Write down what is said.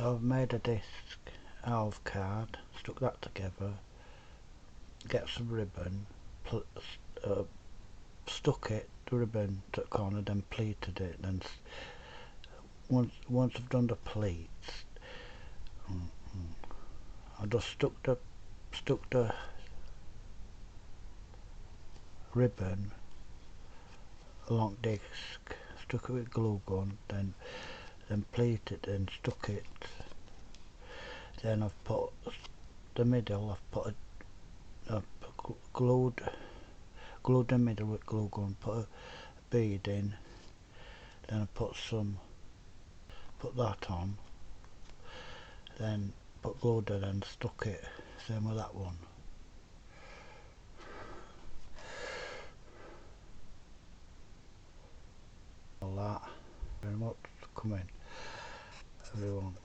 So I've made a disc out of card, stuck that together, get some ribbon, stuck the ribbon to the corner, then pleated it. Then once I've done the pleats, I just stuck the ribbon along the disc, stuck it with glue gun, then pleated and stuck it. Then I've put the middle, glued the middle with glue gun, put a bead in, then I put that on, then put glued it and stuck it, same with that one. All that. Very much for coming, everyone.